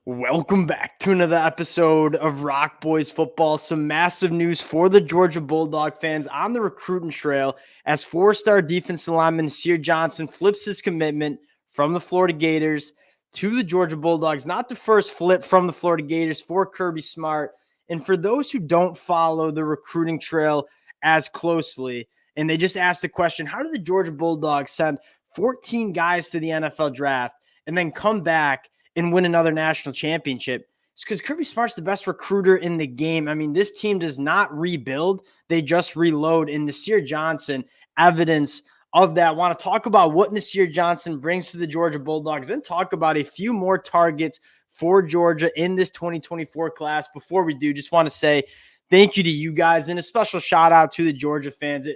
Welcome back to another episode of Rock Boys Football. Some massive news for the Georgia Bulldog fans on the recruiting trail as four-star defensive lineman Nasir Johnson flips his commitment from the Florida Gators to the Georgia Bulldogs. Not the first flip from the Florida Gators for Kriby Smart. And for those who don't follow the recruiting trail as closely, and they just asked the question, how do the Georgia Bulldogs send 14 guys to the NFL draft and then come back and win another national championship? It's because Kriby Smart's the best recruiter in the game. I mean, this team does not rebuild. They just reload. And Nasir Johnson, evidence of that. Want to talk about what Nasir Johnson brings to the Georgia Bulldogs and talk about a few more targets for Georgia in this 2024 class. Before we do, just want to say thank you to you guys and a special shout out to the Georgia fans.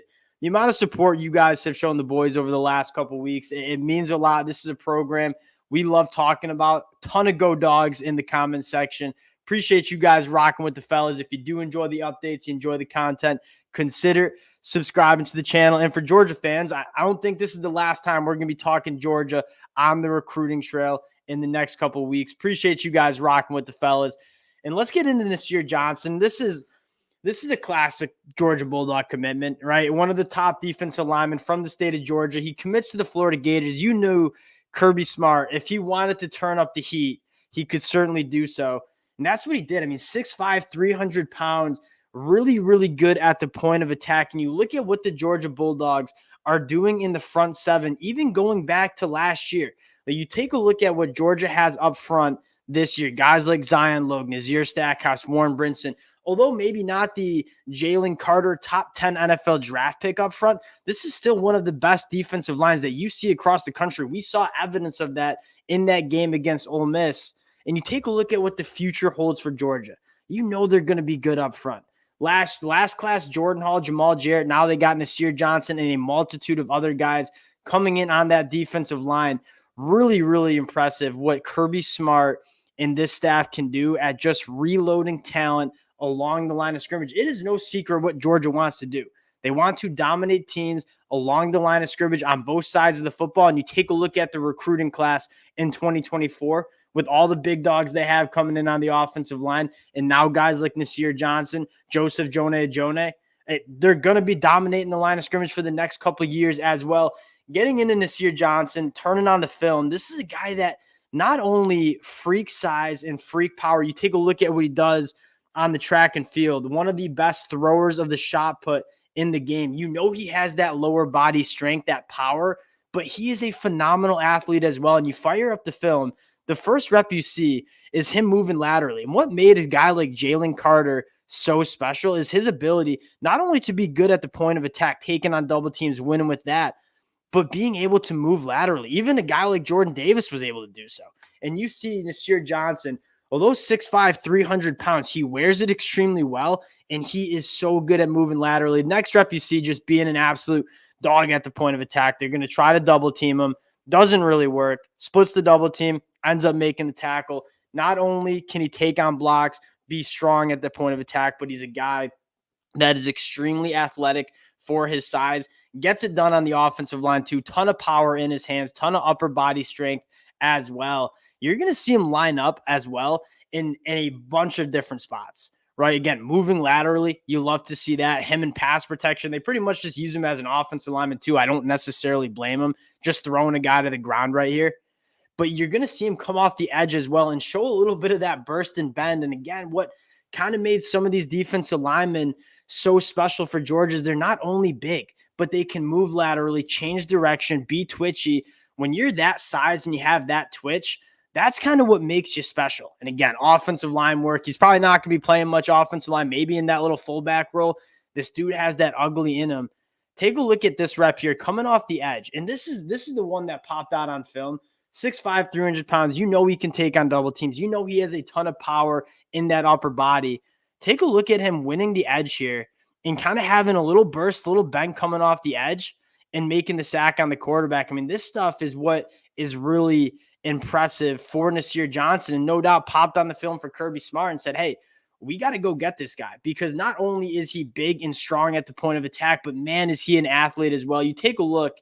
The amount of support you guys have shown the boys over the last couple of weeks, it means a lot. This is a program we love talking about. Ton of Go Dogs in the comment section. Appreciate you guys rocking with the fellas. If you do enjoy the updates, you enjoy the content, consider subscribing to the channel. And for Georgia fans, I don't think this is the last time we're going to be talking Georgia on the recruiting trail in the next couple of weeks. Appreciate you guys rocking with the fellas. And let's get into Nasir Johnson. This is a classic Georgia Bulldog commitment, right? One of the top defensive linemen from the state of Georgia. He commits to the Florida Gators. You knew Kriby Smart, if he wanted to turn up the heat, he could certainly do so. And that's what he did. I mean, 6'5", 300 pounds, really, really good at the point of attack. And you look at what the Georgia Bulldogs are doing in the front seven, even going back to last year. But you take a look at what Georgia has up front this year. Guys like Zion Logue, Nazir Stackhouse, Warren Brinson. Although maybe not the Jalen Carter top 10 NFL draft pick up front, this is still one of the best defensive lines that you see across the country. We saw evidence of that in that game against Ole Miss. And you take a look at what the future holds for Georgia. You know they're going to be good up front. Last class, Jordan Hall, Jamal Jarrett. Now they got Nasir Johnson and a multitude of other guys coming in on that defensive line. Really, really impressive what Kriby Smart and this staff can do at just reloading talent along the line of scrimmage. It is no secret what Georgia wants to do. They want to dominate teams along the line of scrimmage on both sides of the football. And you take a look at the recruiting class in 2024 with all the big dogs they have coming in on the offensive line. And now guys like Nasir Johnson, Joseph Jonah, they're going to be dominating the line of scrimmage for the next couple of years as well. Getting into Nasir Johnson, turning on the film, this is a guy that not only freak size and freak power, you take a look at what he does on the track and field, one of the best throwers of the shot put in the game. You know he has that lower body strength, that power, but he is a phenomenal athlete as well. And you fire up the film, the first rep you see is him moving laterally. And what made a guy like Jalen Carter so special is his ability not only to be good at the point of attack, taking on double teams, winning with that, but being able to move laterally. Even a guy like Jordan Davis was able to do so. And you see Nasir Johnson, although 6'5", 300 pounds, he wears it extremely well, and he is so good at moving laterally. Next rep, you see just being an absolute dog at the point of attack. They're going to try to double team him. Doesn't really work. Splits the double team, ends up making the tackle. Not only can he take on blocks, be strong at the point of attack, but he's a guy that is extremely athletic for his size. Gets it done on the offensive line too. Ton of power in his hands, ton of upper body strength as well. You're going to see him line up as well in a bunch of different spots, right? Again, moving laterally, you love to see that. Him in pass protection, they pretty much just use him as an offensive lineman too. I don't necessarily blame him just throwing a guy to the ground right here. But you're going to see him come off the edge as well and show a little bit of that burst and bend. And again, what kind of made some of these defensive linemen so special for Georgia is they're not only big, but they can move laterally, change direction, be twitchy. When you're that size and you have that twitch, that's kind of what makes you special. And again, offensive line work. He's probably not going to be playing much offensive line, maybe in that little fullback role. This dude has that ugly in him. Take a look at this rep here coming off the edge. And this is the one that popped out on film. 6'5", 300 pounds. You know he can take on double teams. You know he has a ton of power in that upper body. Take a look at him winning the edge here and kind of having a little burst, a little bend coming off the edge and making the sack on the quarterback. I mean, this stuff is what is really impressive for Nasir Johnson, and no doubt popped on the film for Kriby Smart and said, hey, we got to go get this guy, because not only is he big and strong at the point of attack, but man, is he an athlete as well. You take a look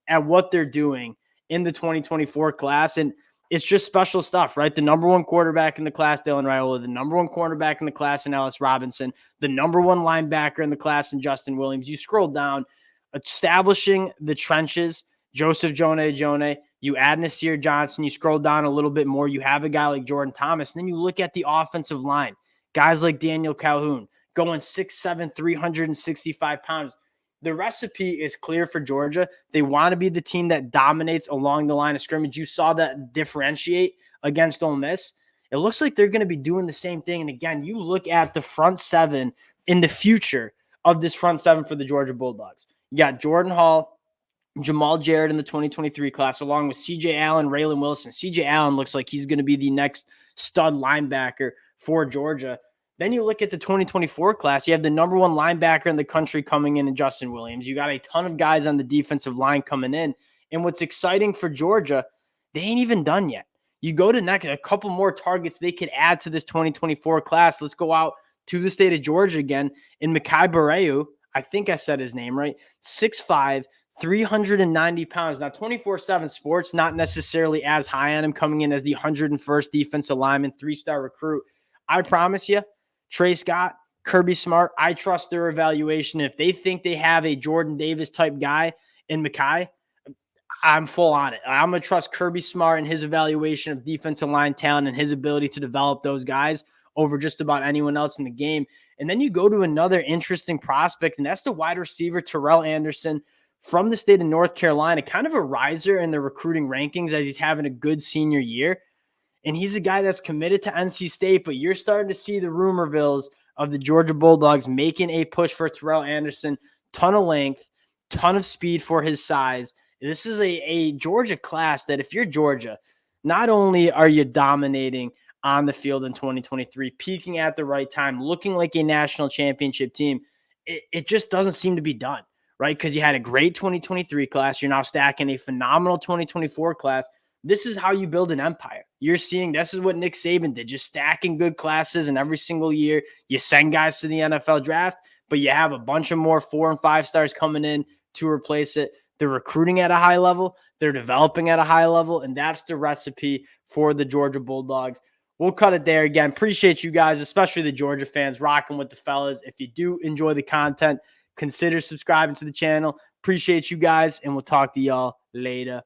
at what they're doing in the 2024 class, and it's just special stuff, right? The number one quarterback in the class, Dylan Raiola, the number one cornerback in the class in Ellis Robinson, the number one linebacker in the class in Justin Williams. You scroll down, establishing the trenches, Joseph Jone, you add Nasir Johnson, you scroll down a little bit more, you have a guy like Jordan Thomas, and then you look at the offensive line, guys like Daniel Calhoun going 6'7", 365 pounds. The recipe is clear for Georgia. They want to be the team that dominates along the line of scrimmage. You saw that differentiate against Ole Miss. It looks like they're going to be doing the same thing. And again, you look at the front seven in the future of this front seven for the Georgia Bulldogs. You got Jordan Hall, Jamal Jarrett in the 2023 class, along with C.J. Allen, Raylan Wilson. C.J. Allen looks like he's going to be the next stud linebacker for Georgia. Then you look at the 2024 class, you have the number one linebacker in the country coming in Justin Williams. You got a ton of guys on the defensive line coming in. And what's exciting for Georgia, they ain't even done yet. You go to next, a couple more targets they could add to this 2024 class. Let's go out to the state of Georgia again. In Mekhi Bareu, I think I said his name right, 6'5", 390 pounds. Now, 24/7 Sports, not necessarily as high on him, coming in as the 101st defensive lineman, 3-star recruit. I promise you, Trey Scott, Kriby Smart, I trust their evaluation. If they think they have a Jordan Davis type guy in Mekhi, I'm full on it. I'm going to trust Kriby Smart and his evaluation of defensive line talent and his ability to develop those guys over just about anyone else in the game. And then you go to another interesting prospect, and that's the wide receiver Terrell Anderson from the state of North Carolina, kind of a riser in the recruiting rankings as he's having a good senior year. And he's a guy that's committed to NC State, but you're starting to see the rumorvilles of the Georgia Bulldogs making a push for Terrell Anderson. Ton of length, ton of speed for his size. This is a Georgia class that if you're Georgia, not only are you dominating on the field in 2023, peaking at the right time, looking like a national championship team, it just doesn't seem to be done, right? Because you had a great 2023 class. You're now stacking a phenomenal 2024 class. This is how you build an empire. You're seeing this is what Nick Saban did, just stacking good classes, and every single year you send guys to the NFL draft, but you have a bunch of more 4 and 5 stars coming in to replace it. They're recruiting at a high level. They're developing at a high level, and that's the recipe for the Georgia Bulldogs. We'll cut it there. Again, appreciate you guys, especially the Georgia fans, rocking with the fellas. If you do enjoy the content, consider subscribing to the channel. Appreciate you guys, and we'll talk to y'all later.